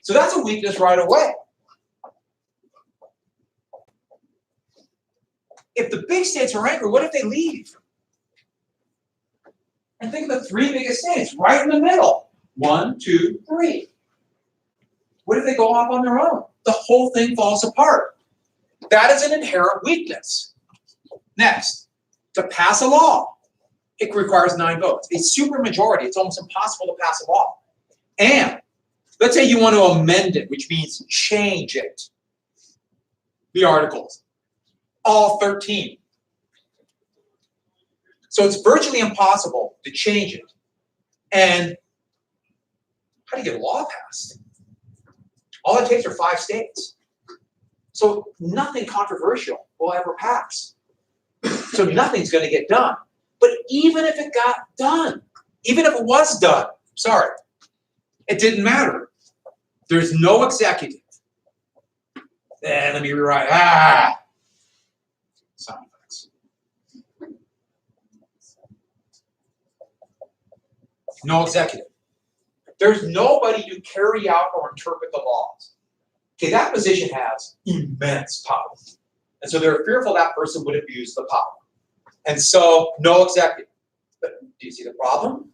So that's a weakness right away. If the big states are angry, what if they leave? And think of the three biggest states right in the middle. 1, 2, 3. What if they go off on their own? The whole thing falls apart. That is an inherent weakness. Next, to pass a law, it requires 9 votes. A supermajority, it's almost impossible to pass a law. And let's say you want to amend it, which means change it. The articles. All 13. So it's virtually impossible to change it. And how do you get a law passed? All it takes are 5 states. So nothing controversial will ever pass. So nothing's going to get done. But even if it got done, even if it was done, sorry, it didn't matter. There's no executive. Let me rewrite. Sound effects. No executive. There's nobody to carry out or interpret the laws. Okay, that position has immense power. And so they're fearful that person would abuse the power. And so, no executive. But do you see the problem?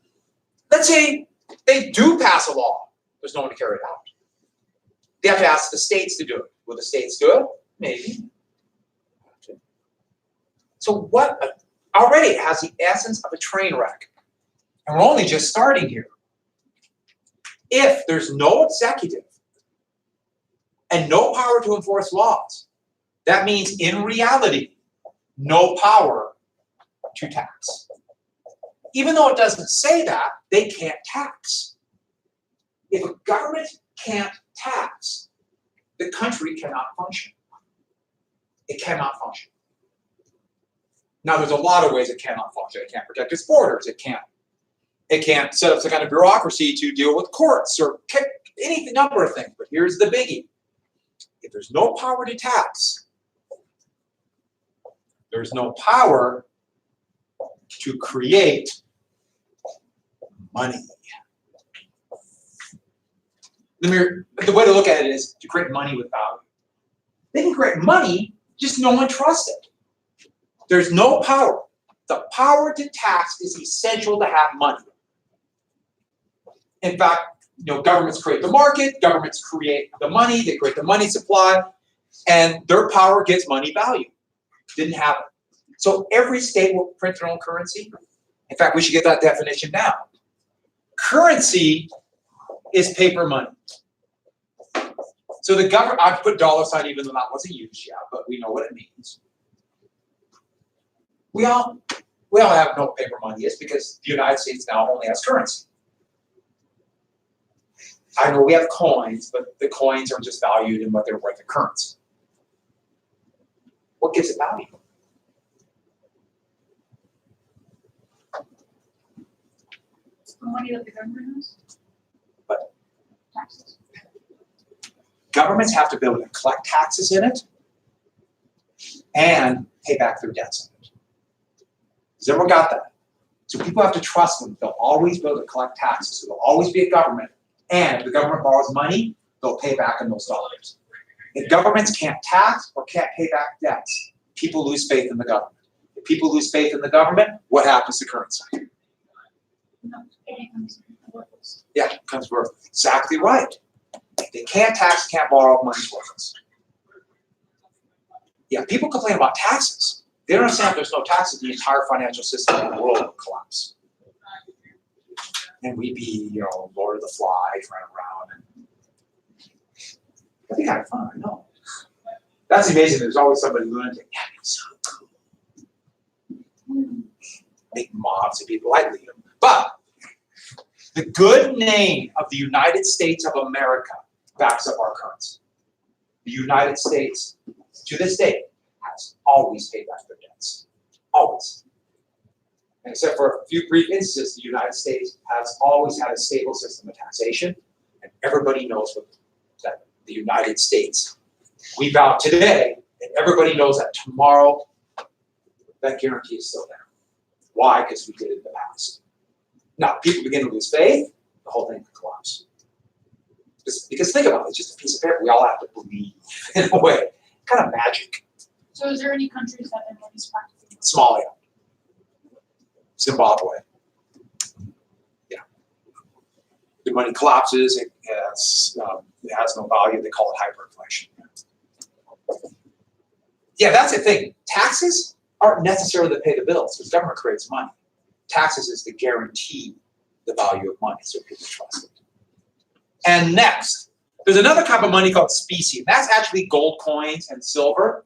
Let's say they do pass a law. There's no one to carry it out. They have to ask the states to do it. Will the states do it? Maybe. So what? Already it has the essence of a train wreck. And we're only just starting here. If there's no executive and no power to enforce laws, that means in reality, no power to tax. Even though it doesn't say that, they can't tax. If a government can't tax, the country cannot function. It cannot function. Now, there's a lot of ways it cannot function. It can't protect its borders. It can't set up some kind of bureaucracy to deal with courts or any number of things. But here's the biggie. If there's no power to tax, there's no power to create money. The way to look at it is to create money with value. They can create money, just no one trusts it. There's no power. The power to tax is essential to have money. In fact, governments create the market, governments create the money, they create the money supply, and their power gets money value. Didn't have it. So every state will print their own currency. In fact, we should get that definition down. Currency is paper money. So the government, I've put $, even though that wasn't used yet, but we know what it means. We all have no paper money. It's because the United States now only has currency. I know we have coins, but the coins are just valued in what they're worth in currency. What gives it value? The money that the government has? But taxes. Governments have to be able to collect taxes in it and pay back their debts in it. Has everyone got that? So people have to trust them. They'll always be able to collect taxes. So there'll always be a government. And if the government borrows money, they'll pay back in those dollars. If governments can't tax or can't pay back debts, people lose faith in the government. If people lose faith in the government, what happens to currency? Yeah, it becomes worthless. Exactly right. If they can't tax, can't borrow, money's worthless. Yeah, people complain about taxes. They don't understand if there's no taxes, the entire financial system in the world would collapse. And we'd be, Lord of the Flies running around. And that'd be kind of fun, I know. That's amazing. There's always somebody lunatic. Yeah, it's so cool. Make mobs of people. I lead them. But the good name of the United States of America backs up our currency. The United States, to this day, has always paid back their debts. Always. And except for a few brief instances, the United States has always had a stable system of taxation, and everybody knows that the United States, we vow today, and everybody knows that tomorrow, that guarantee is still there. Why? Because we did it in the past. Now, people begin to lose faith, the whole thing could collapse. Just because think about it, it's just a piece of paper. We all have to believe in a way. Kind of magic. So is there any countries that have money's practicing? Somalia, Zimbabwe. Yeah. The money collapses. It has no value. They call it hyperinflation. Yeah, that's the thing. Taxes aren't necessarily to pay the bills because government creates money. Taxes is to guarantee the value of money so people trust it. And next, there's another type of money called specie. That's actually gold coins and silver.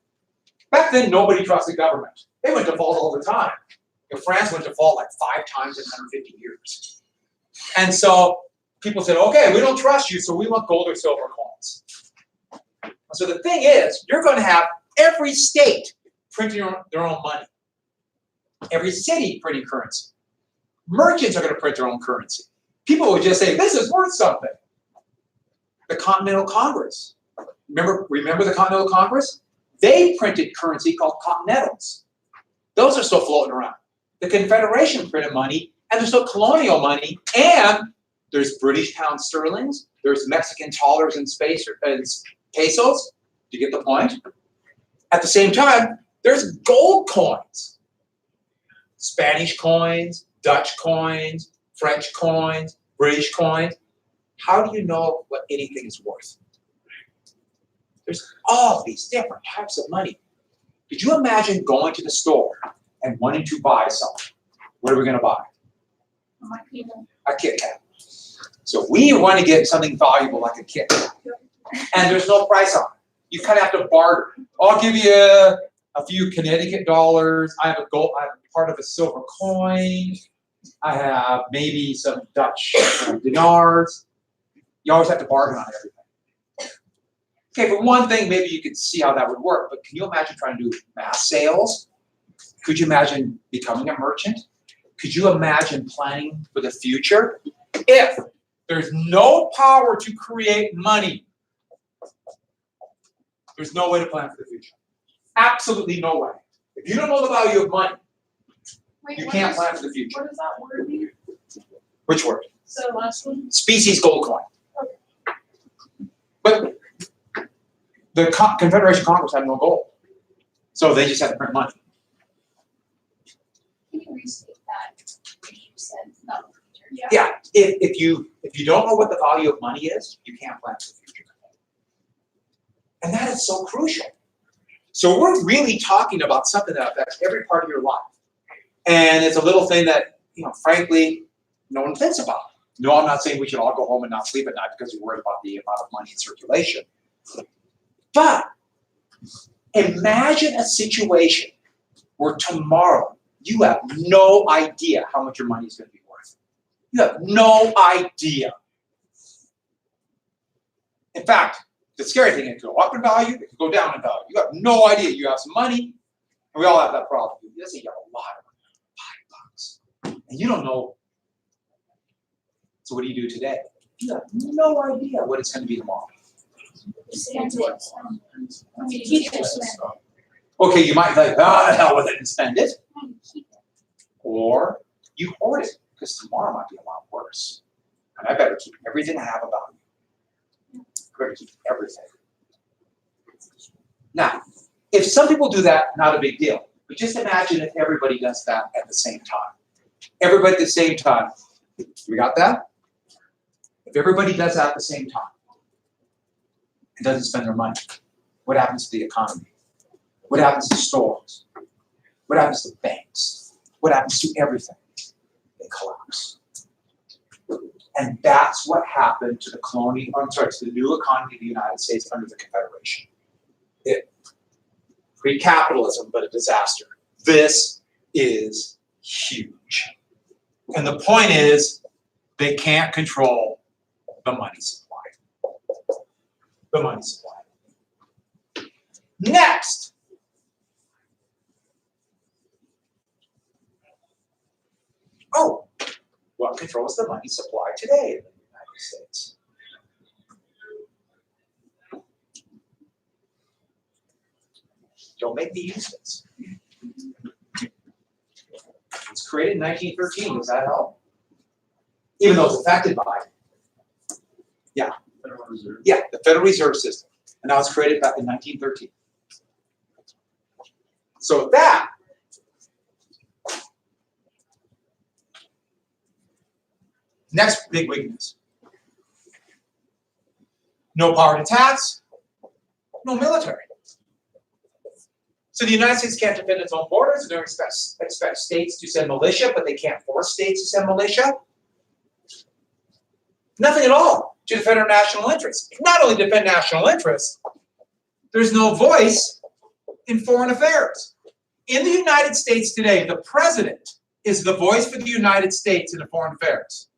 Back then, nobody trusted government. They went default all the time. France went default like 5 times in 150 years. And so people said, okay, we don't trust you, so we want gold or silver coins. So the thing is, you're going to have every state printing their own money. Every city printing currency. Merchants are going to print their own currency. People would just say, this is worth something. The Continental Congress. Remember the Continental Congress? They printed currency called continentals. Those are still floating around. The Confederation printed money, and there's still colonial money, and there's British pound sterlings, there's Mexican dollars and pesos. Do you get the point? At the same time, there's gold coins. Spanish coins, Dutch coins, French coins, British coins. How do you know what anything is worth? There's all these different types of money. Could you imagine going to the store and wanting to buy something? What are we going to buy? A Kit Kat. So we want to get something valuable like a Kit Kat. And there's no price on it. You kind of have to barter. I'll give you a few Connecticut dollars. I have part of a silver coin. I have maybe some Dutch dinars. You always have to bargain on everything. Okay, for one thing, maybe you could see how that would work, but can you imagine trying to do mass sales? Could you imagine becoming a merchant? Could you imagine planning for the future? If there's no power to create money, there's no way to plan for the future. Absolutely no way. If you don't know the value of money, you can't plan for the future. What does that word mean? Which word? So the last one? Species gold coin. But the Confederation Congress had no gold. So they just had to print money. Can you restate that? You said not the future. Yeah, if you don't know what the value of money is, you can't plan for the future. And that is so crucial. So we're really talking about something that affects every part of your life. And it's a little thing that, frankly, no one thinks about. No, I'm not saying we should all go home and not sleep at night because we're worried about the amount of money in circulation. But imagine a situation where tomorrow you have no idea how much your money is going to be worth. You have no idea. In fact, the scary thing, it could go up in value, it could go down in value. You have no idea. You have some money, and we all have that problem. Let's say you have a lot of money, $5, and you don't know. So what do you do today? You have no idea what it's going to be tomorrow. Okay, you might think, the hell with it and spend it. Or you hoard it, because tomorrow might be a lot worse. And I better keep everything I have about me. I better keep everything. Now, if some people do that, not a big deal. But just imagine if everybody does that at the same time. Everybody at the same time. We got that? If everybody does that at the same time and doesn't spend their money, what happens to the economy? What happens to stores? What happens to banks? What happens to everything? They collapse. And that's what happened to to the new economy of the United States under the Confederation. Pre-capitalism, but a disaster. This is huge. And the point is, they can't control the money supply. The money supply. Next. Oh, what controls the money supply today in the United States? Don't make me use this. It was created in 1913. Does that help? Even though it's affected by it. Yeah. Federal Reserve. Yeah, the Federal Reserve System. And that was created back in 1913. So that next big weakness. No power to tax, no military. So the United States can't defend its own borders. They don't expect states to send militia, but they can't force states to send militia. Nothing at all to defend our national interests. Not only defend national interests, there's no voice in foreign affairs. In the United States today, the president is the voice for the United States in the foreign affairs.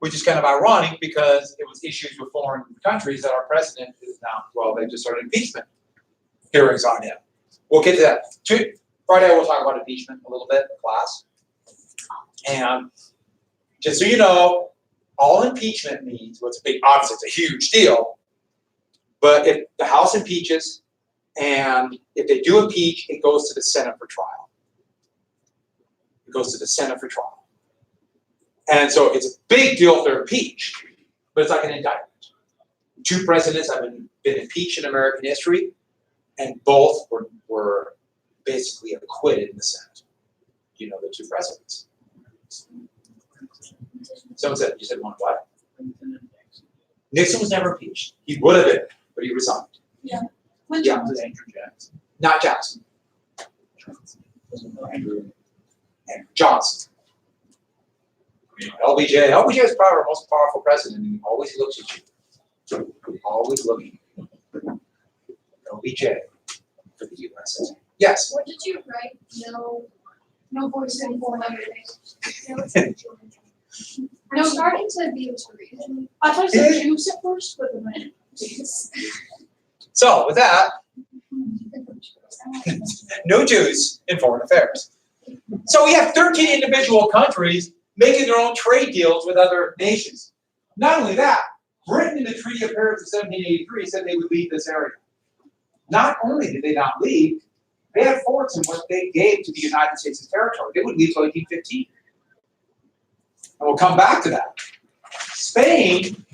Which is kind of ironic because it was issues with foreign countries that our president is now, well, they just started impeachment hearings on him. We'll get to that. Friday we'll talk about impeachment a little bit in class. And just so you know, all impeachment means, well, it's a big, obviously it's a huge deal, but if the House impeaches and if they do impeach, it goes to the Senate for trial. It goes to the Senate for trial. And so it's a big deal if they're impeached, but it's like an indictment. 2 presidents have been impeached in American history, and both were basically acquitted in the Senate. You know the 2 presidents. Someone said, you said one what? Nixon was never impeached. He would have been, but he resigned. Yeah. Yeah. Andrew Jackson. Not Jackson. Andrew Johnson. LBJ is probably our most powerful president, and he always looks at you. Always looking. LBJ for the U.S. Yes. What did you write? No voice in foreign affairs. I'm starting to be able to read. I thought it said juice at first, but then So with that, no Jews in foreign affairs. So we have 13 individual countries making their own trade deals with other nations. Not only that, Britain in the Treaty of Paris of 1783 said they would leave this area. Not only did they not leave, they had forts in what they gave to the United States as territory. They would leave till 1815. And we'll come back to that. Spain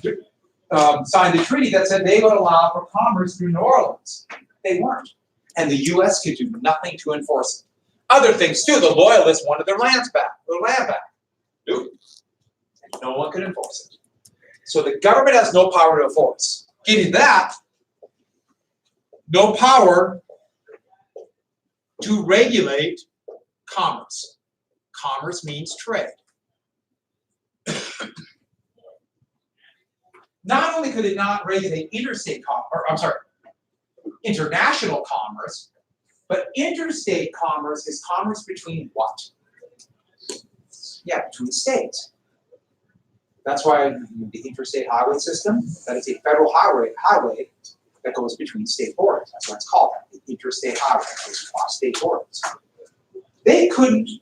signed a treaty that said they would allow for commerce through New Orleans. They weren't. And the U.S. could do nothing to enforce it. Other things too, the Loyalists wanted their land back. Nope. And no one could enforce it. So the government has no power to enforce. Given that, no power to regulate commerce. Commerce means trade. Not only could it not regulate international commerce, but interstate commerce is commerce between what? Yeah, between states. That's why the interstate highway system, that is a federal highway that goes between state borders. That's what it's called, the interstate highway that goes across state borders. They couldn't do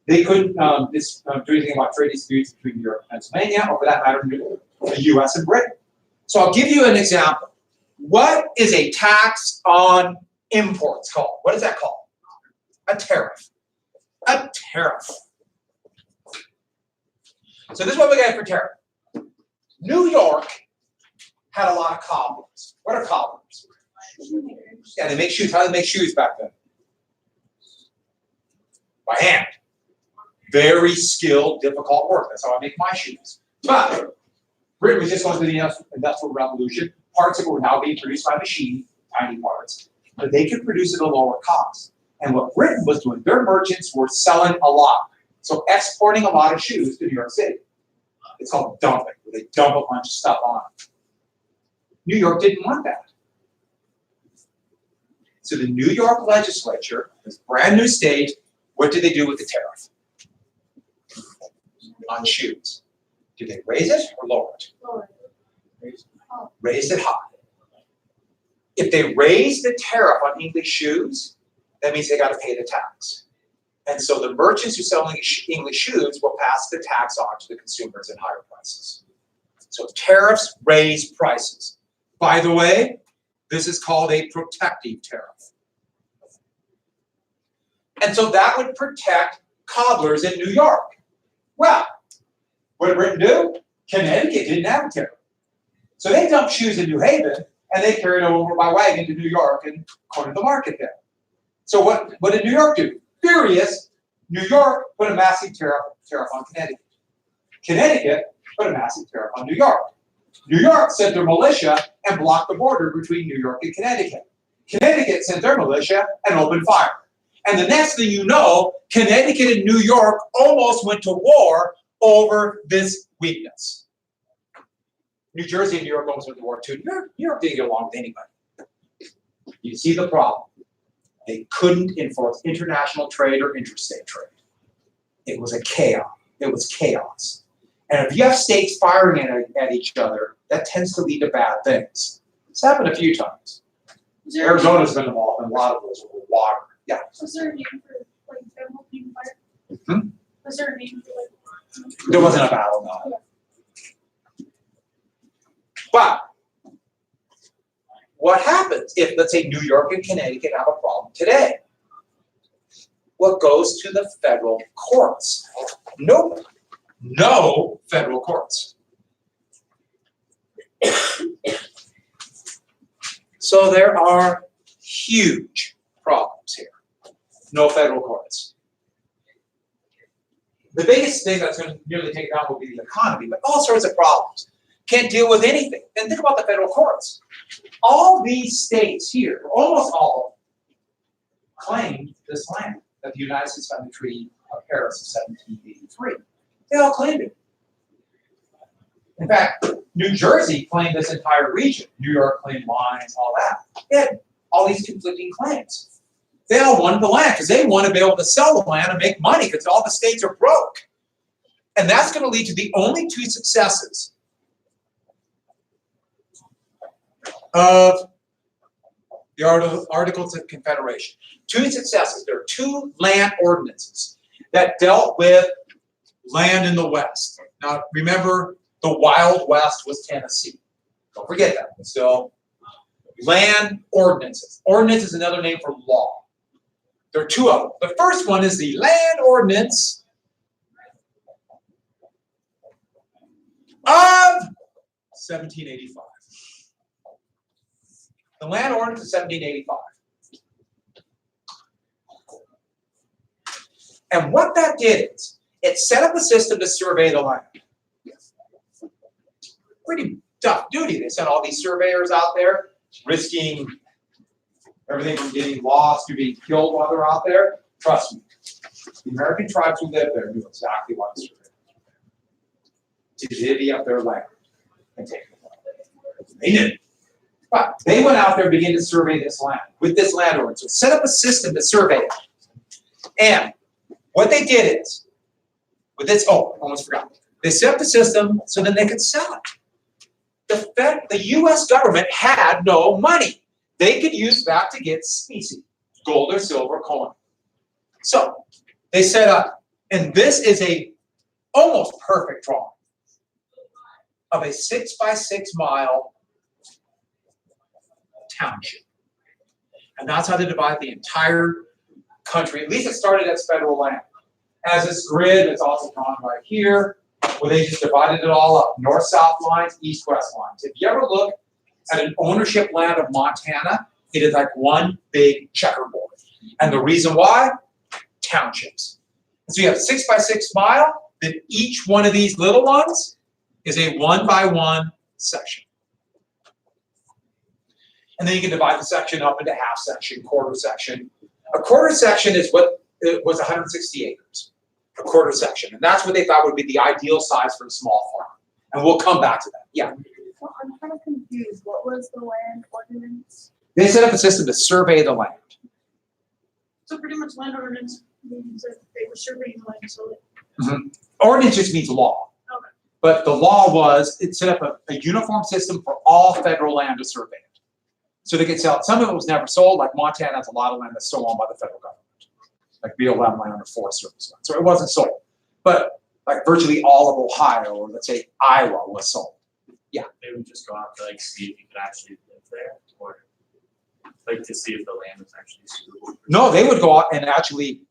anything about trade disputes between Europe and Pennsylvania, or for that matter, the U.S. and Britain. So I'll give you an example. What is a tax on imports called? What is that called? A tariff. A tariff. So this is what we got for tariff. New York had a lot of cobblers. What are cobblers? Yeah, they make shoes. How did they make shoes back then? By hand. Very skilled, difficult work. That's how I make my shoes. But Britain was just going through the Industrial Revolution. Parts that were now being produced by machine, tiny parts, but they could produce at a lower cost. And what Britain was doing, their merchants were selling a lot. So exporting a lot of shoes to New York City. It's called dumping, where they dump a bunch of stuff on it. New York didn't want that. So the New York legislature, this brand new state, what did they do with the tariff? On shoes. Did they raise it or lower it? Lower. Raised it high. If they raise the tariff on English shoes, that means they got to pay the tax. And so the merchants who sell English shoes will pass the tax on to the consumers at higher prices. So tariffs raise prices. By the way, this is called a protective tariff. And so that would protect cobblers in New York. Well, what did Britain do? Connecticut didn't have a tariff. So they dumped shoes in New Haven and they carried them over by wagon to New York and cornered the market there. So what did New York do? Furious, New York put a massive tariff on Connecticut. Connecticut put a massive tariff on New York. New York sent their militia and blocked the border between New York and Connecticut. Connecticut sent their militia and opened fire. And the next thing you know, Connecticut and New York almost went to war over this weakness. New Jersey and New York almost went to war too. New York didn't get along with anybody. You see the problem. They couldn't enforce international trade or interstate trade. It was a chaos. It was chaos. And if you have states firing at each other, that tends to lead to bad things. It's happened a few times. Arizona's been involved in a lot of those with water. Yeah. Was there a name for like federal being fired? Hmm? Was there a name for like? There wasn't a battle, no. Yeah. But what happens if, let's say, New York and Connecticut have a problem today? Well, it goes to the federal courts. Nope. No federal courts. So there are huge problems here. No federal courts. The biggest thing that's going to nearly take it down will be the economy, but all sorts of problems. Can't deal with anything. And think about the federal courts. All these states here, almost all of them, claimed this land that the United States signed the Treaty of Paris of 1783. They all claimed it. In fact, New Jersey claimed this entire region. New York claimed lines, all that. They had all these conflicting claims. They all wanted the land because they want to be able to sell the land and make money because all the states are broke. And that's going to lead to the only two successes of the Articles of Confederation. Two successes. There are two land ordinances that dealt with land in the West. Now, remember, the Wild West was Tennessee. Don't forget that. It's still land ordinances. Ordinance is another name for law. There are two of them. The first one is the Land Ordinance of 1785. The Land Ordinance of 1785. And what that did is, it set up a system to survey the land. Pretty tough duty. They sent all these surveyors out there, risking everything from getting lost to being killed while they're out there. Trust me, the American tribes who live there knew exactly what to survey. To divvy up their land and take it. They didn't. But they went out there and began to survey this land with this land ordinance. So set up a system to survey it. And what they did is, with this, almost forgot. They set up the system so that they could sell it. The U.S. government had no money. They could use that to get specie, gold or silver coin. So they set up, and this is a almost perfect drawing of a 6-by-6 mile township. And that's how they divide the entire country. At least it started as federal land. As this grid, it's also drawn right here, where they just divided it all up. North-south lines, east-west lines. If you ever look at an ownership land of Montana, it is like one big checkerboard. And the reason why? Townships. And so you have 6-by-6 mile, then each one of these little ones is a 1-by-1 section. And then you can divide the section up into half section, quarter section. A quarter section is what it was 160 acres. A quarter section. And that's what they thought would be the ideal size for a small farm. And we'll come back to that. Yeah. Well, I'm kind of confused. What was the land ordinance? They set up a system to survey the land. So pretty much land ordinance means that they were surveying the land, so that. Ordinance just means law. Okay. But the law was, it set up a uniform system for all federal land to survey it. So they could sell, some of it was never sold, like Montana has a lot of land that's still owned by the federal government. Like BLM land or Forest Service land. So it wasn't sold. But like virtually all of Ohio, or let's say Iowa, was sold. Yeah. They would just go out to like see if you could actually live there, or like to see if the land was actually suitable. No, they would go out and actually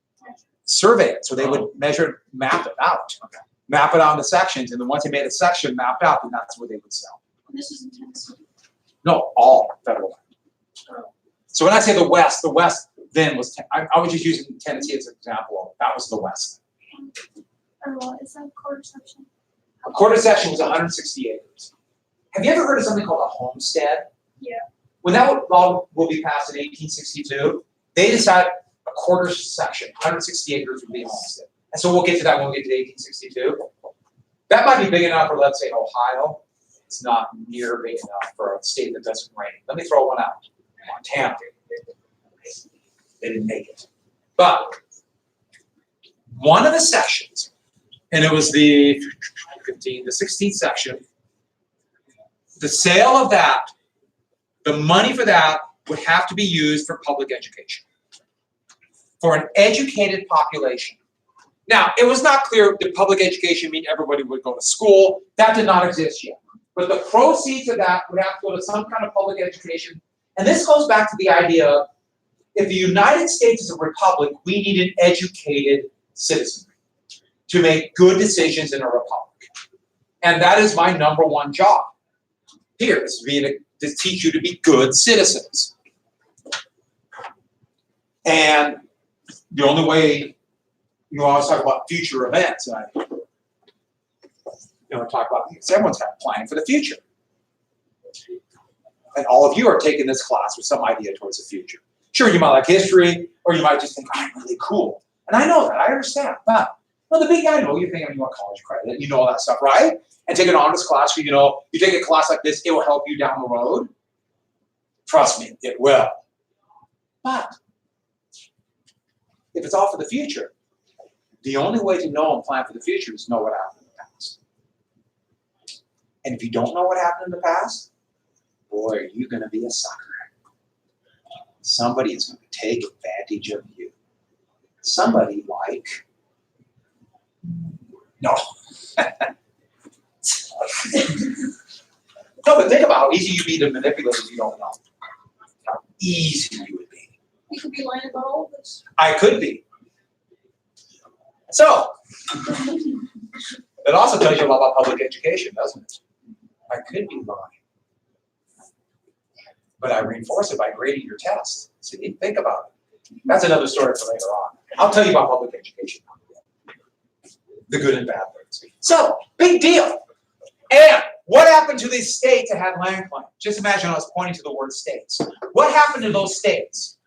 survey it. So they would measure, map it out. Okay. map it out into sections, and then once they made a section mapped out, then that's what they would sell. This is in Tennessee. No, all federal land. So when I say the West then was, I was just using Tennessee as an example. That was the West. Or what is that quarter section? A quarter section was 160 acres. Have you ever heard of something called a homestead? Yeah. When that law will be passed in 1862, they decided a quarter section, 160 acres would be a homestead. And so we'll get to that when we get to 1862. That might be big enough for, let's say, Ohio. It's not near big enough for a state that doesn't rain. Let me throw one out. Montana. They didn't make it. But one of the sections, and it was the 16th section, the sale of that, the money for that would have to be used for public education, for an educated population. Now, it was not clear that public education mean everybody would go to school. That did not exist yet. But the proceeds of that would have to go to some kind of public education. And this goes back to the idea of, if the United States is a republic, we need an educated citizenry to make good decisions in a republic. And that is my number one job here, is to teach you to be good citizens. And the only way, you always talk about future events, and talk about, because everyone's got a plan for the future. And all of you are taking this class with some idea towards the future. Sure, you might like history, or you might just think, I'm really cool. And I know that, I understand. But the big guy, I know you're thinking you want college credit, you know all that stuff, right? And take an honors class, you take a class like this, it will help you down the road. Trust me, it will. But if it's all for the future, the only way to know and plan for the future is know what happened in the past. And if you don't know what happened in the past, boy, are you going to be a sucker. Somebody is going to take advantage of you. Somebody like, no. No, but think about how easy you'd be to manipulate if you don't know. How easy you would be. You could be lying about all of this. I could be. So, it also tells you a lot about public education, doesn't it? I could be lying. But I reinforce it by grading your test. See, think about it. That's another story for later on. I'll tell you about public education. The good and bad things. So, big deal. And what happened to these states that had land claims? Just imagine I was pointing to the word states. What happened to those states?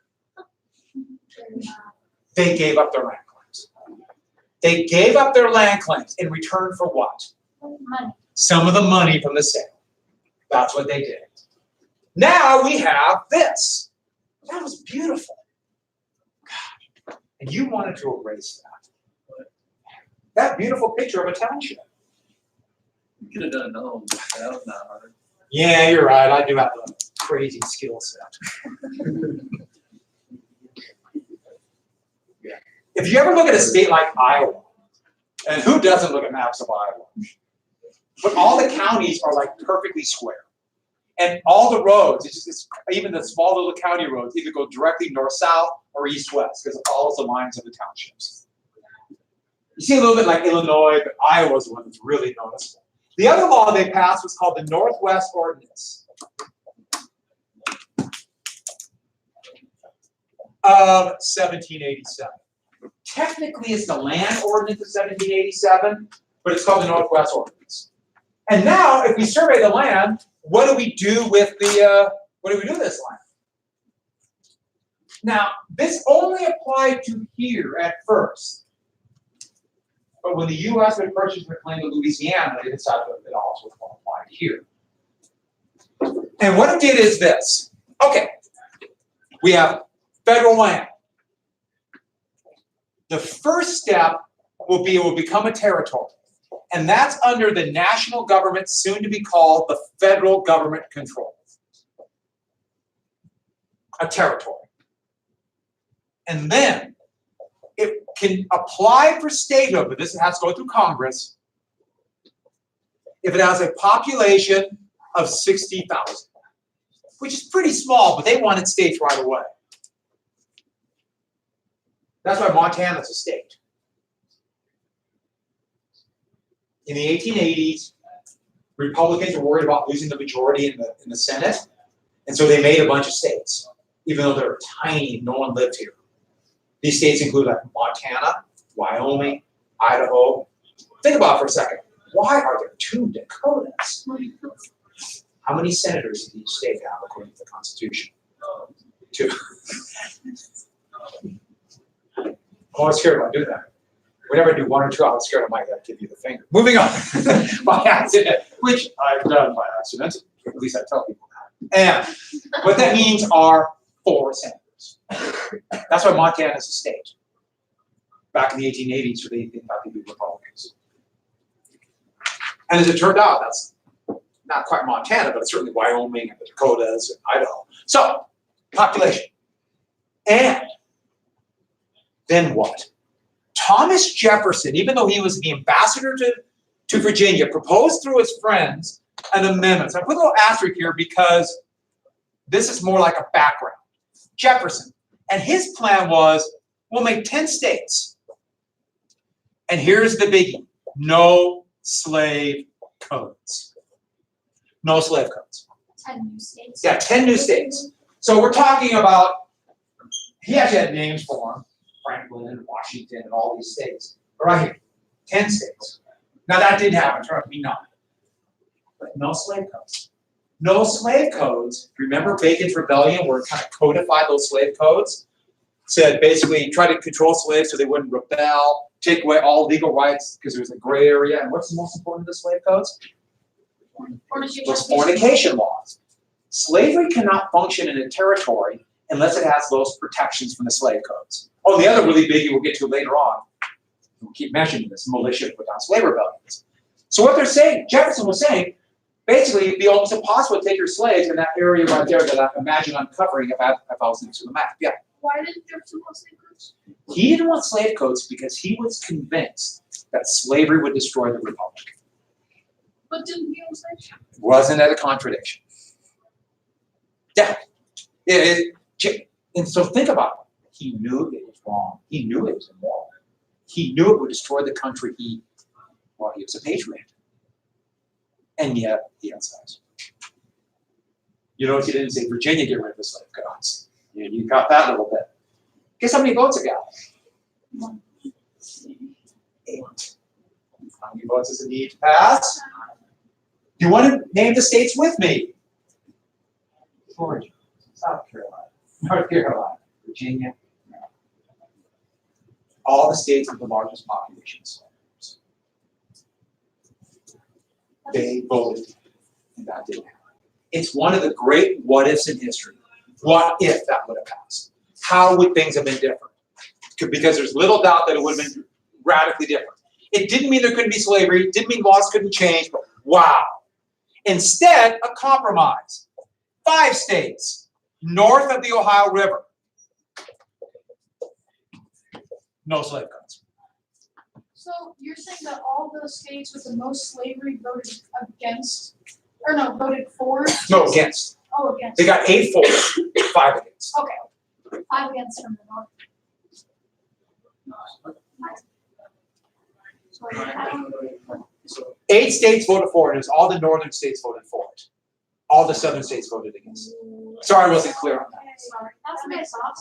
They gave up their land claims. They gave up their land claims in return for what? Money. Some of the money from the sale. That's what they did. Now we have this. That was beautiful. God. And you wanted to erase that. That beautiful picture of a township. You could have done another one, but that was not hard. Yeah, you're right. I do have a crazy skill set. Yeah. If you ever look at a state like Iowa, and who doesn't look at maps of Iowa? But all the counties are like perfectly square. And all the roads, even the small little county roads, either go directly north-south or east-west, because it follows the lines of the townships. You see a little bit like Illinois, but Iowa's the one that's really noticeable. The other law they passed was called the Northwest Ordinance of 1787. Technically, it's the Land Ordinance of 1787, but it's called the Northwest Ordinance. And now, if we survey the land, what do we do with this land? Now, this only applied to here at first. But when the U.S. had purchased the claim to Louisiana, they decided that it also applied here. And what it did is this. Okay, we have federal land. The first step will be it will become a territory. And that's under the national government, soon to be called the federal government control. A territory. And then it can apply for statehood, but this has to go through Congress, if it has a population of 60,000, which is pretty small, but they wanted states right away. That's why Montana's a state. in the 1880s, Republicans were worried about losing the majority in the Senate, and so they made a bunch of states, even though they're tiny, no one lived here. These states include like Montana, Wyoming, Idaho. Think about it for a second. Why are there 2 Dakotas? How many senators does each state have according to the Constitution? 2. I'm always scared about doing that. Whenever I do 1 or 2, I'm scared I might have to give you the finger. Moving on, by accident, which I've done by accident. At least I tell people that. And what that means are 4 senators. That's why Montana is a state. Back in the 1880s, so they thought they'd be Republicans. And as it turned out, that's not quite Montana, but it's certainly Wyoming and the Dakotas and Idaho. So, population. And then what? Thomas Jefferson, even though he was the ambassador to Virginia, proposed through his friends an amendment. So I put a little asterisk here because this is more like a background. Jefferson. And his plan was, we'll make 10 states. And here's the biggie. No slave codes. No slave codes. 10 new states. Yeah, 10 new states. So we're talking about, he actually had names for them. Franklin, Washington, and all these states. But right here, 10 states. Now that didn't happen, trust me, no. But no slave codes. No slave codes. Remember Bacon's Rebellion where it kind of codified those slave codes? Said basically try to control slaves so they wouldn't rebel, take away all legal rights because there was a gray area. And what's the most important of the slave codes? Those fornication laws. Slavery cannot function in a territory unless it has those protections from the slave codes. Oh, the other really biggie we'll get to later on, we'll keep mentioning this, militia put down slave rebellions. So what they're saying, Jefferson was saying, basically it'd be almost impossible to take your slaves in that area right there that I imagine uncovering if I was next to the map. Yeah. Why didn't Jefferson want slave codes? He didn't want slave codes because he was convinced that slavery would destroy the republic. But didn't he own slaves? Wasn't that a contradiction? Yeah. And so think about it. He knew it was wrong. He knew it was immoral. He knew it would destroy the country he was a patriot. And yet, he had slaves. You notice he didn't say, Virginia, get rid of the slave codes. You got that little bit. Guess how many votes it got? 8. How many votes does it need to pass? You want to name the states with me? Georgia, South Carolina, North Carolina, Virginia, Maryland. All the states with the largest populations. They voted, and that didn't happen. It's one of the great what ifs in history. What if that would have passed? How would things have been different? Because there's little doubt that it would have been radically different. It didn't mean there couldn't be slavery, it didn't mean laws couldn't change, but wow. Instead, a compromise. 5 states north of the Ohio River. No slave codes. So you're saying that all the states with the most slavery voted against, or no, voted for? No, against. Oh, against. They got 8 for, 5 against. Okay. 5 against from the north. Sorry, I don't- 8 states voted for it. It was all the northern states voted for it. All the southern states voted against it. Sorry, I wasn't clear on that. Sorry. That's what I thought.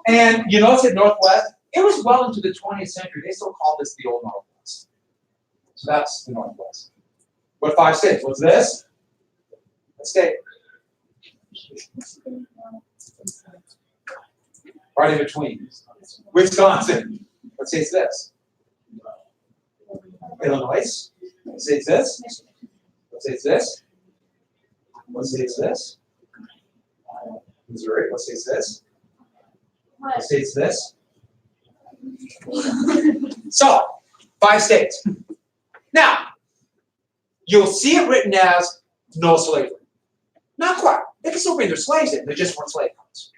And you notice at Northwest, it was well into the 20th century. They still call this the old Northwest. So that's the Northwest. What 5 states? What's this? What state? Right in between. Wisconsin. What state's this? Illinois. What state's this? What state's this? What state's this? Missouri. What state's this? What state's this? So, 5 states. Now, you'll see it written as no slavery. Not quite. They can still bring their slaves in. They just weren't slave codes.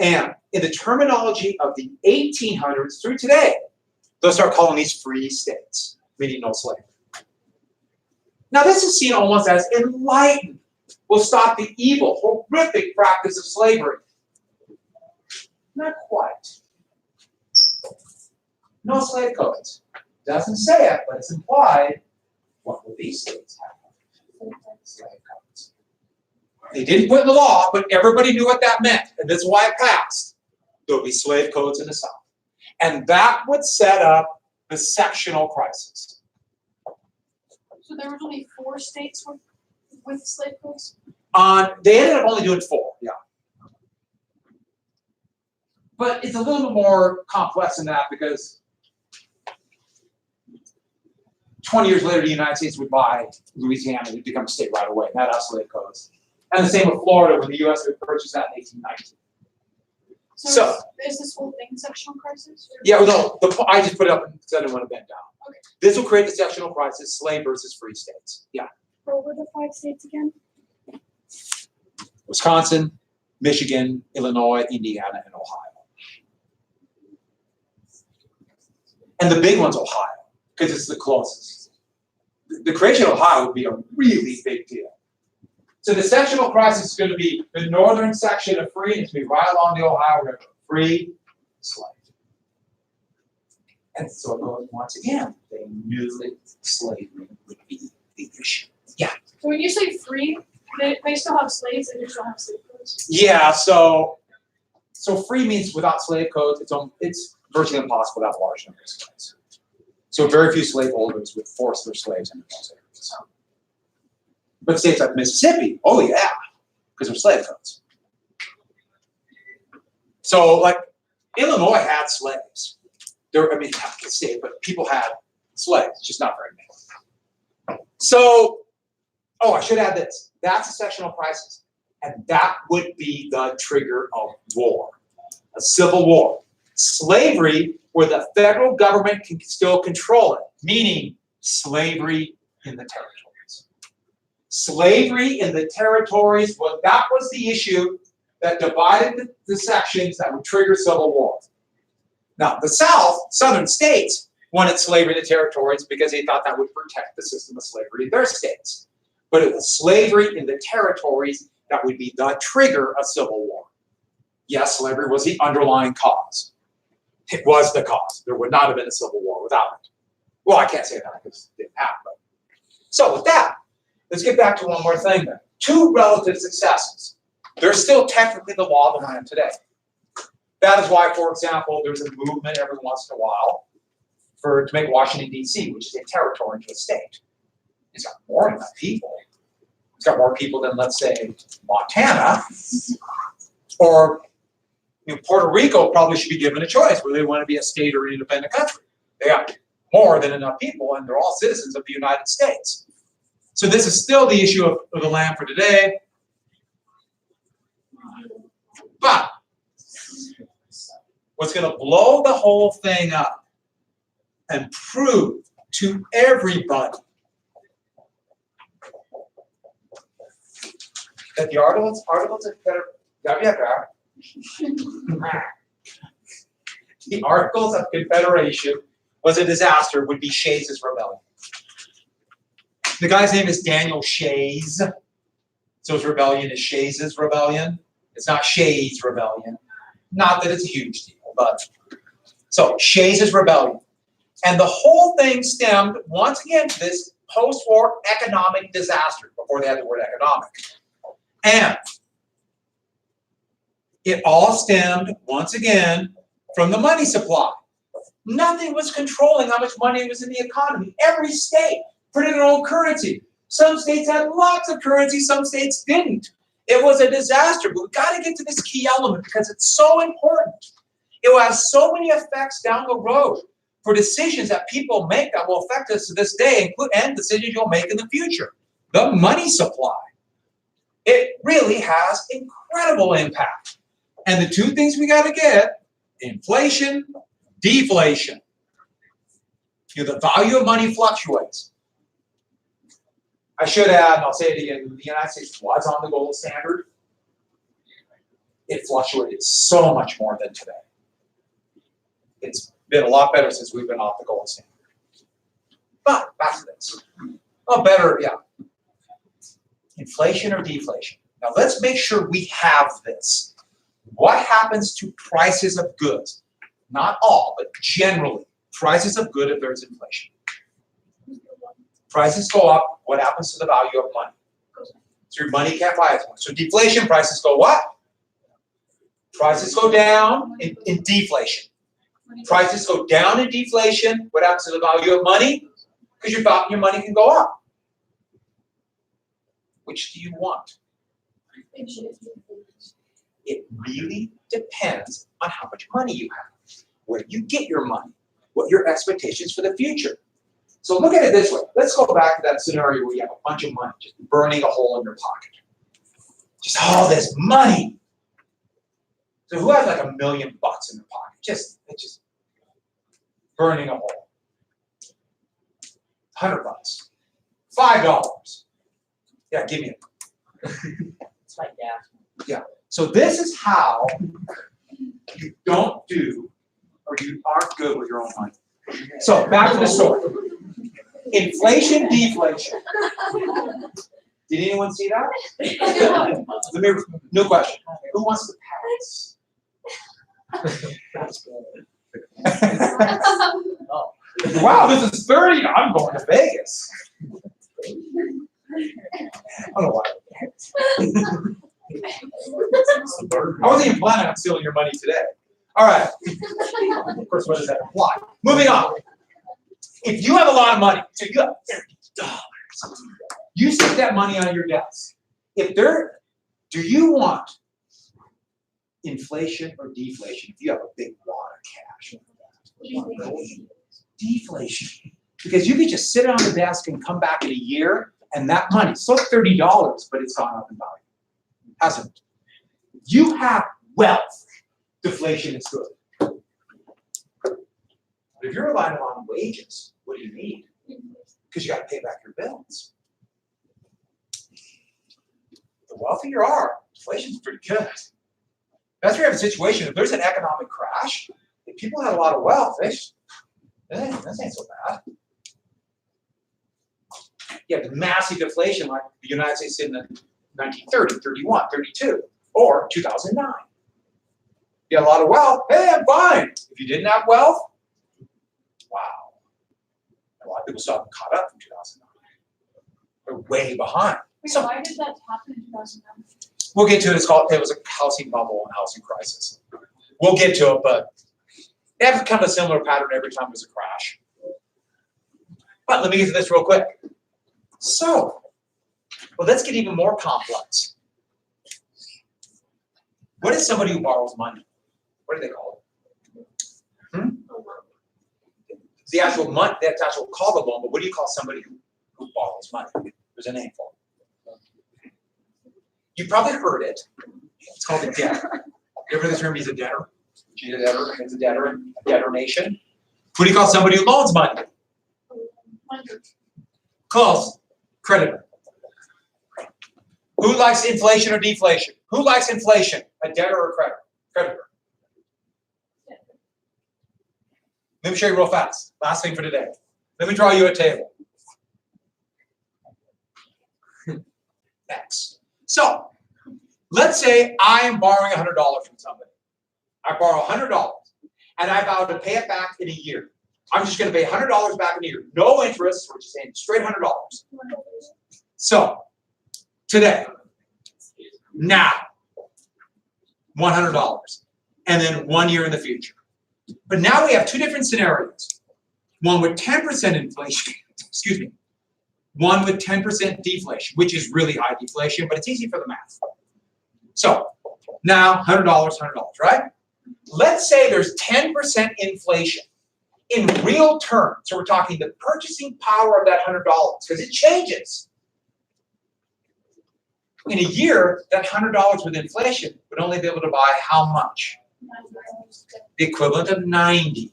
And in the terminology of the 1800s through today, they'll start calling these free states, meaning no slavery. Now, this is seen almost as enlightened. Will stop the evil, horrific practice of slavery. Not quite. No slave codes. Doesn't say it, but it's implied. What will these states have? Slave codes. They didn't put in the law, but everybody knew what that meant, and this is why it passed. There'll be slave codes in the South. And that would set up the sectional crisis. So there were only 4 states with slave codes? They ended up only doing 4, yeah. But it's a little bit more complex than that because 20 years later, the United States would buy Louisiana and become a state right away. And that has slave codes. And the same with Florida when the U.S. would purchase that in 1819. So is this whole thing sectional crisis? Or? Yeah, well, no, I just put it up because I didn't want to bend down. Okay. This will create the sectional crisis, slave versus free states. Yeah. What were the 5 states again? Wisconsin, Michigan, Illinois, Indiana, and Ohio. And the big one's Ohio, because it's the closest. The creation of Ohio would be a really big deal. So the sectional crisis is going to be the northern section of free, and it's going to be right along the Ohio River. Free, slave. And so it goes once again, they knew that slavery would be the issue. Yeah. So when you say free, they still have slaves, they just don't have slave codes? Yeah, so free means without slave codes, it's virtually impossible to have large numbers of slaves. So very few slaveholders would force their slaves into those areas. But states like Mississippi, oh yeah, because they're slave codes. So like Illinois had slaves. I mean, I can say it, but people had slaves, just not very many. So, I should add this. That's a sectional crisis. And that would be the trigger of war, a civil war. Slavery, where the federal government can still control it, meaning slavery in the territories. Slavery in the territories, well, that was the issue that divided the sections that would trigger civil war. Now, the southern states wanted slavery in the territories because they thought that would protect the system of slavery in their states. But it was slavery in the territories that would be the trigger of civil war. Yes, slavery was the underlying cause. It was the cause. There would not have been a civil war without it. Well, I can't say that because it didn't happen. So with that, let's get back to one more thing then. 2 relative successes. They're still technically the law of the land today. That is why, for example, there's a movement every once in a while to make Washington, D.C., which is a territory, into a state. It's got more than enough people. It's got more people than, let's say, Montana. Or Puerto Rico probably should be given a choice whether they want to be a state or an independent country. They got more than enough people, and they're all citizens of the United States. So this is still the issue of the land for today. But what's going to blow the whole thing up and prove to everybody that the Articles of the Articles of Confederation was a disaster would be Shays' rebellion. The guy's name is Daniel Shays. So his rebellion is Shays' rebellion. It's not Shays' rebellion. Not that it's a huge deal, but so Shays' rebellion. And the whole thing stemmed, once again, to this post-war economic disaster, before they had the word economic. And it all stemmed, once again, from the money supply. Nothing was controlling how much money was in the economy. Every state printed their own currency. Some states had lots of currency, some states didn't. It was a disaster, but we've got to get to this key element because it's so important. It will have so many effects down the road for decisions that people make that will affect us to this day and decisions you'll make in the future. The money supply. It really has incredible impact. And the 2 things we got to get, inflation, deflation. The value of money fluctuates. I should add, and I'll say it again, the United States was on the gold standard. It fluctuated so much more than today. It's been a lot better since we've been off the gold standard. But back to this. Oh, better, yeah. Inflation or deflation? Now let's make sure we have this. What happens to prices of goods? Not all, but generally. Prices of good if there's inflation. Prices go up, what happens to the value of money? So your money can't buy as much. So deflation, prices go what? Prices go down in deflation. Prices go down in deflation, what happens to the value of money? Because your money can go up. Which do you want? It really depends on how much money you have, where you get your money, what your expectations for the future. So look at it this way. Let's go back to that scenario where you have a bunch of money just burning a hole in your pocket. Just all this money. So who has like $1 million in their pocket? It's just burning a hole. $100. $5. Yeah, give me it. It's like that. Yeah. So this is how you don't do or you aren't good with your own money. So back to the story. Inflation, deflation. Did anyone see that? Let me, no question. Who wants to pass? Oh. Wow, this is 30. I'm going to Vegas. I don't know why. I wasn't even planning on stealing your money today. All right. Of course, what does that imply? Moving on. If you have a lot of money, so you have $30, you stick that money on your desk. Do you want inflation or deflation? If you have a big wad of cash, deflation, because you could just sit it on the desk and come back in a year, and that money, still $30, but it's gone up in value. Hasn't. You have wealth. Deflation is good. But if you're relying on wages, what do you need? Because you got to pay back your bills. The wealthier you are, inflation's pretty good. That's where you have a situation. If there's an economic crash, if people have a lot of wealth, this ain't so bad. You have massive deflation like the United States did in the 1930, 31, 32, or 2009. You have a lot of wealth, hey, I'm fine. If you didn't have wealth, wow. A lot of people still haven't caught up from 2009. They're way behind. So why did that happen in 2009? We'll get to it. It was a housing bubble and housing crisis. We'll get to it, but they have kind of a similar pattern every time there's a crash. But let me get to this real quick. So, well, let's get even more complex. What is somebody who borrows money? What do they call it? The actual money, that's actual called a loan, but what do you call somebody who borrows money? There's a name for it. You probably heard it. It's called a debtor. You ever heard the term he's a debtor? She's a debtor, it's a debtor, a debtor nation. What do you call somebody who loans money? Close. Creditor. Who likes inflation or deflation? Who likes inflation? A debtor or a creditor? Creditor. Let me show you real fast. Last thing for today. Let me draw you a table. X. So, let's say I am borrowing $100 from somebody. I borrow $100, and I vow to pay it back in a year. I'm just going to pay $100 back in a year. No interest. We're just saying straight $100. So, today, now, $100, and then 1 year in the future. But now we have two different scenarios. One with 10% inflation, excuse me, one with 10% deflation, which is really high deflation, but it's easy for the math. So, now $100, right? Let's say there's 10% inflation in real terms. So we're talking the purchasing power of that $100, because it changes. In a year, that $100 with inflation would only be able to buy how much? The equivalent of 90.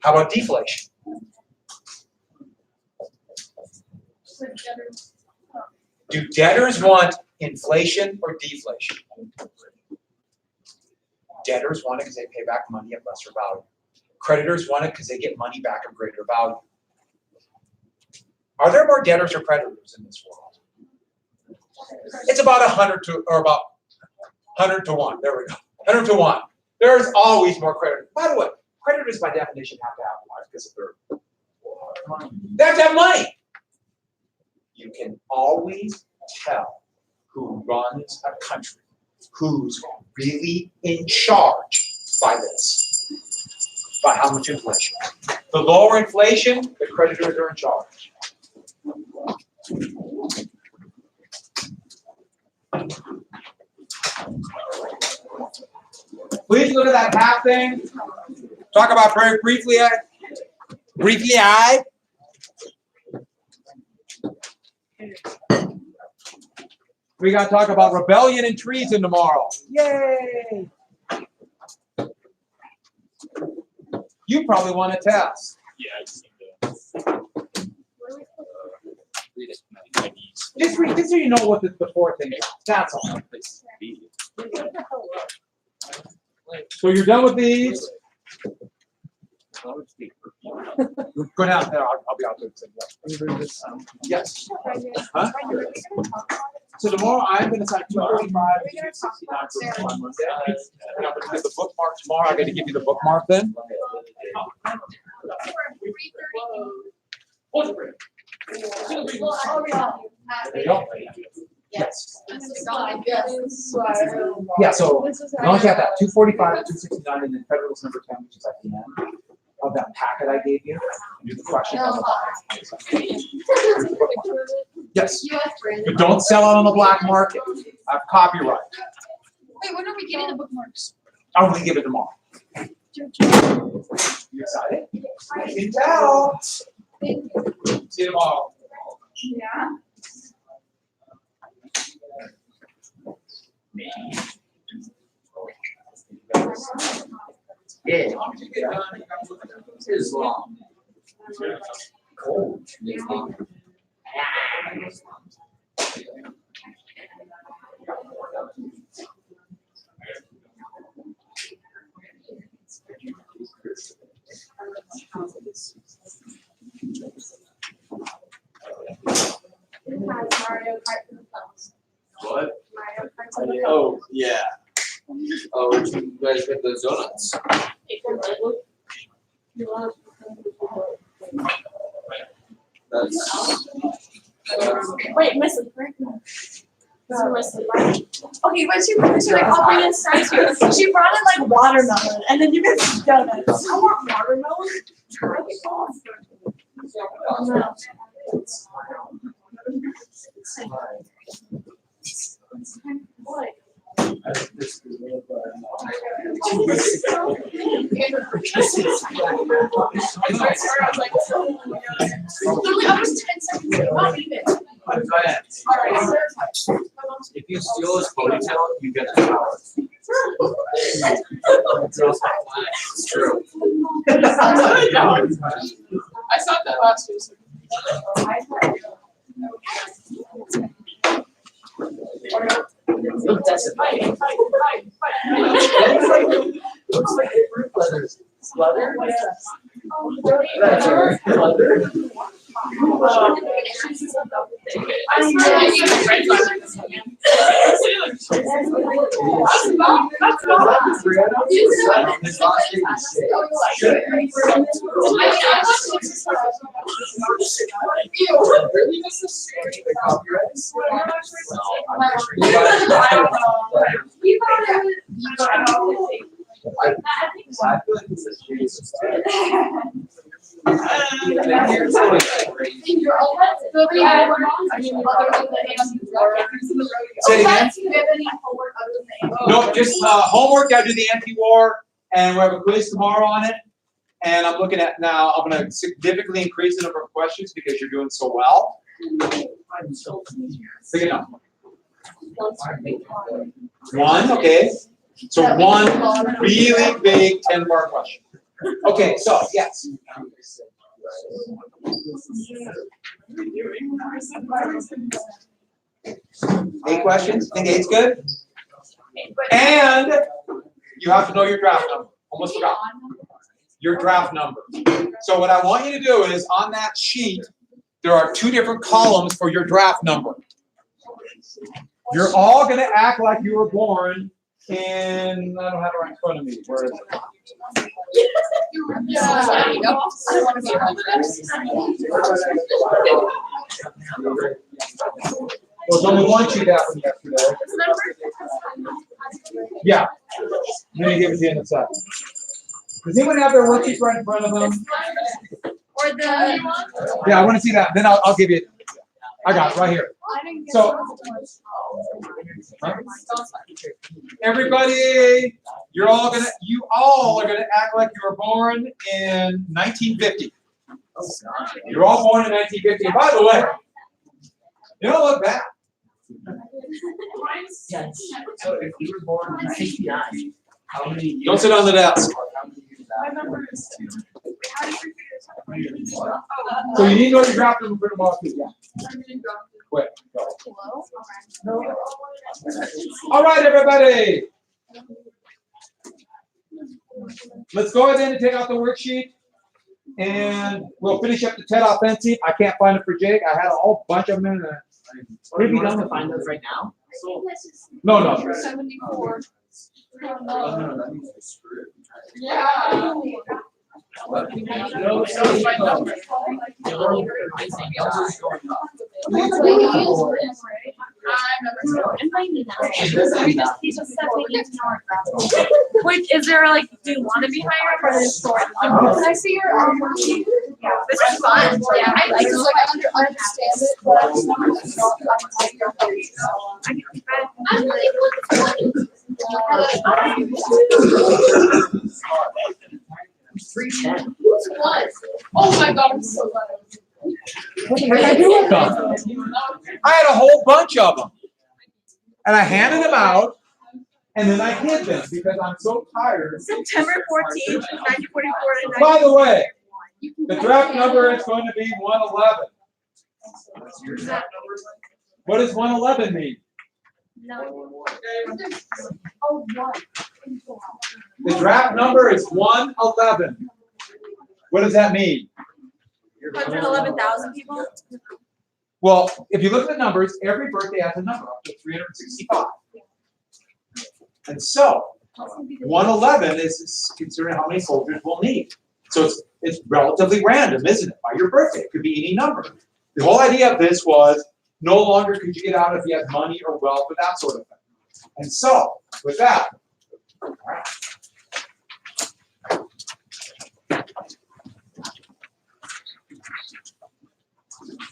How about deflation? Do debtors want inflation or deflation? Debtors want it because they pay back money at lesser value. Creditors want it because they get money back of greater value. Are there more debtors or creditors in this world? It's about 100 to 1. There we go. 100 to 1. There's always more creditors. By the way, creditors by definition have to have what? because they have to have money. You can always tell who runs a country, who's really in charge by this, by how much inflation. The lower inflation, the creditors are in charge. Please look at that half thing. Talk about very briefly. We got to talk about rebellion and treason tomorrow. Yay! You probably want to test. Yeah, I just need to. Read it. Just read, just so you know what the four things are. That's all. So you're done with these. Go down there. I'll be out there. Yes. Huh? So tomorrow I'm going to sign 245 and 269 for on Monday. And I'm going to give the bookmark tomorrow. I got to give you the bookmark then. There you go. Yes. Yeah, so as long as you have that 245 and 269 and then Federalist number 10, which is at the end of that packet I gave you, and do the questions on the bottom. Yes. But don't sell out on the black market. I have copyright. Wait, when are we getting the bookmarks? I'm going to give it tomorrow. You excited? I can tell. See you tomorrow. Yeah. Yeah. This is long. Cold. Mario Kart for the phones. What? Mario Kart for the phones. Oh, yeah. Oh, you guys get those donuts? That's. Wait, Miss Brick. Okay, but she like I'll bring in snacks. She brought in like watermelon, and then you guys donuts. I want watermelon. What? Literally, I was 10 seconds ago, not even. If you steal his ponytail, you get the power. It's true. I saw that last week. Look, that's it. Looks like fruit leathers. Leather? That's right. Leather? Say it again? No, just homework. I do the anti-war, and we have a quiz tomorrow on it. And I'm looking at now. I'm going to significantly increase the number of questions because you're doing so well. Big enough. One, okay. So one really big 10-bar question. Okay, so yes. Eight questions? Think eight's good? And you have to know your draft number. Almost forgot. Your draft number. So what I want you to do is on that sheet, there are two different columns for your draft number. You're all going to act like you were born And I don't have it right in front of me. Where is it? Yeah, there you go. I want to be around Well, there's only one sheet happened yesterday. Yeah. I'm gonna give it to you in a second. Does anyone have their worksheets right in front of them? Or the. Yeah, I want to see that. Then I'll give you. I got it right here. So, everybody, you all are gonna act like you were born in 1950. You're all born in 1950. And by the way, you don't look bad. So if you were born in 69, how many years? Don't sit on the desk. My number is 2. How do you figure this out? So you need to know your draft number for tomorrow too. Yeah. I'm getting drunk. Quick. Go. All right, everybody. Let's go ahead and take out the worksheet, and we'll finish up the TED offensive. I can't find it for Jake. I had a whole bunch of them in there. Are you done to find those right now? No. 74. Oh, no, that means you're screwed. Yeah. No, So it's my number. Wait, is there like, do you want to be higher up or is it Can I see your worksheet? This is fun. Yeah, I like It's it. like I understand it, but I just don't like your page. I'm really Oh my god, I'm so glad. What the heck I do with them? I had a whole bunch of them, and I handed them out, and then I hid them because I'm so tired. September 14th, 1944 to By the way, the draft number is going to be 111. What does 111 mean? Oh, what? The draft number is 111. What does that mean? 111,000 people? Well, if you look at the numbers, every birthday has a number up to 365. And so, 111 is considering how many soldiers we'll need. So it's relatively random, isn't it? By your birthday, it could be any number. The whole idea of this was no longer could you get out if you had money or wealth or that sort of thing. And so, with that, all right.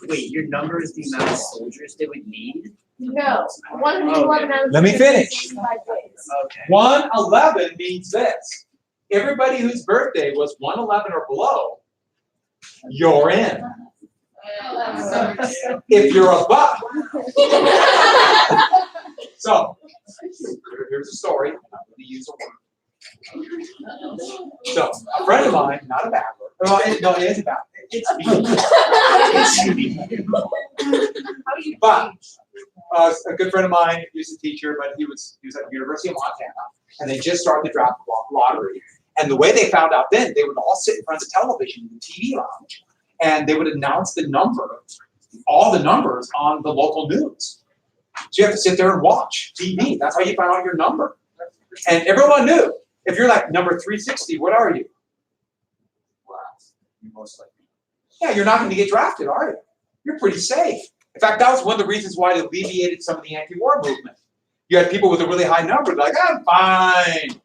Wait, your number is the amount of soldiers they would need? No, 111 out of Let me finish. 65 days. Okay. 111 means this. Everybody whose birthday was 111 or below, you're in. If you're above. So, here's a story. I'm going to use a word. So, a friend of mine, not a bad word. Well, no, it is a bad word. But a good friend of mine, he was a teacher, but he was at the University of Montana, and they just started the draft lottery. And the way they found out then, they would all sit in front of the television in the TV lounge, and they would announce the number, all the numbers on the local news. So you have to sit there and watch TV. That's how you find out your number. And everyone knew. If you're like number 360, what are you? You most likely. Yeah, you're not going to get drafted, are you? You're pretty safe. In fact, that was one of the reasons why it alleviated some of the anti-war movement. You had people with a really high number like, I'm fine.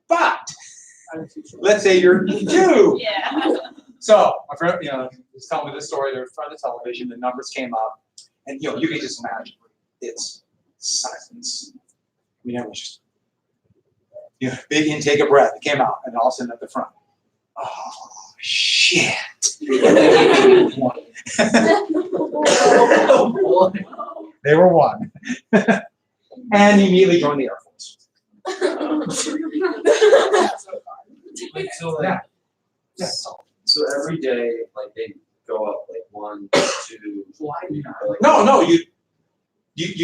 But let's say you're 2. Yeah. So my friend, was telling me this story. They were in front of the television. The numbers came up, and you can just imagine it's silence. I mean, it was just big intake of breath. It came out, and all of a sudden at the front, oh shit! They were 1, and he immediately joined the Air Force. Wait, so like, Yeah. so every day, like they go up like 1, 2. Like, No, you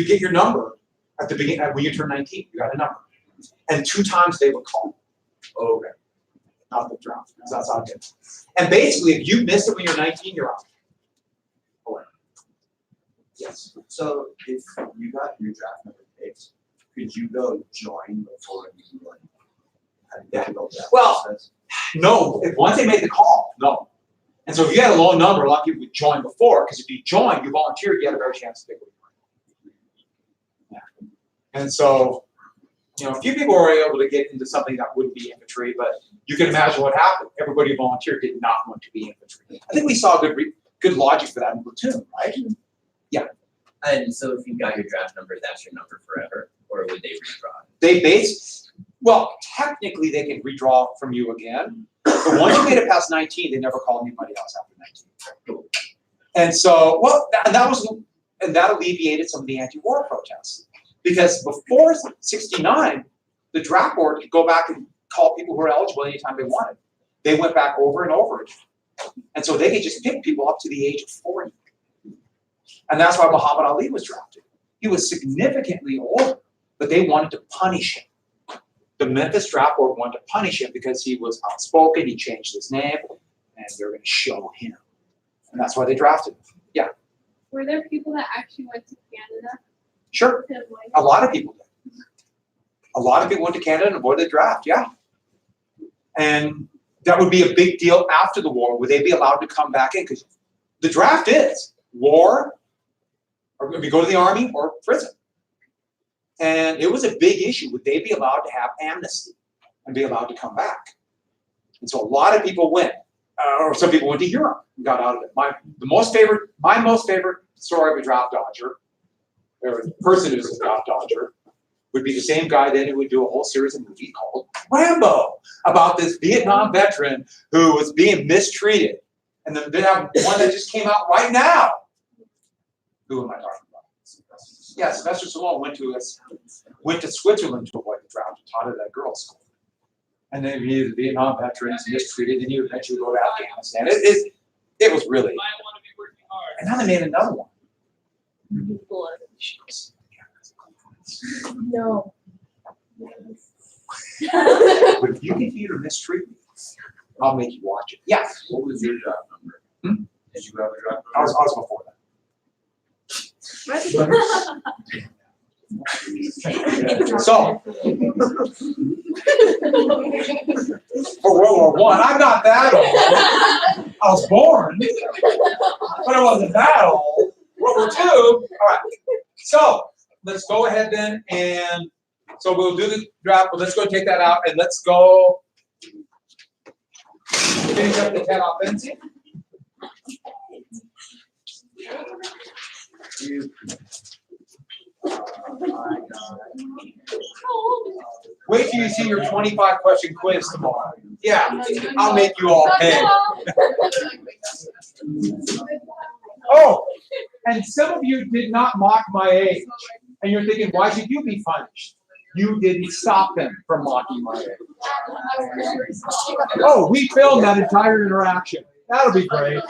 get your number at the beginning when you turn 19. You got a number, and 2 times they would call. oh, okay. Not the draft. So that's how it is. And basically, if you miss it when you're 19, you're out. Yes. So if you got your draft number picked, Could you go join before you like? had to go through that Well, process? No, once they made the call, no. And so if you had a low number, a lot of people would join before, because if you joined, you volunteered, you had a better chance to pick what you wanted. Yeah. And so, a few people were able to get into something that wouldn't be infantry, but you can imagine what happened. Everybody who volunteered did not want to be infantry. I think we saw good logic for that in platoon, right? And so if you got your draft number, that's your number forever, or would they redraw it? Well, technically they can redraw from you again, but once you made it past 19, they never called anybody else after 19. And so, and that alleviated some of the anti-war protests. Because before 69, the draft board could go back and call people who were eligible anytime they wanted. They went back over and over again. And so they could just pick people up to the age of 40. And that's why Muhammad Ali was drafted. He was significantly older, but they wanted to punish him. The Memphis draft board wanted to punish him because he was outspoken, he changed his name, and they're going to show him. And that's why they drafted him. Yeah, Were there people that actually went to Canada sure. to avoid? A lot of people did. A lot of people went to Canada and avoided the draft, yeah. And that would be a big deal after the war. Would they be allowed to come back in? Because the draft is war, or if you go to the army, or prison. And it was a big issue. Would they be allowed to have amnesty and be allowed to come back? And so a lot of people went, or some people went to Europe and got out of it. My most favorite story of a draft dodger, or a person who's a draft dodger, would be the same guy then who would do a whole series of movies called Rambo, about this Vietnam veteran who was being mistreated. And then they have one that just came out right now. Who am I talking about? Yeah, Sylvester Stallone went to Switzerland to avoid the draft and taught at that girls' school. And then he was a Vietnam veteran, mistreated, and he would eventually go to Afghanistan. It was really. And now they made another one. No. But if you continue to mistreat me, I'll make you watch it. Yeah, What was your draft number? Hmm? Did you have a draft I number? was before that. So, for World War I, I'm not that old. I was born, but I wasn't that old. World War II, all right. So, let's go ahead then, and so we'll do the draft, but let's go take that out, and let's go finish up the 10 offensive. Wait till you see your 25 question quiz tomorrow. Yeah, I'll make you all pay. Oh, and some of you did not mock my age. And you're thinking, why should you be punished? You didn't stop them from mocking my age. Oh, we filmed that entire interaction. That'll be great.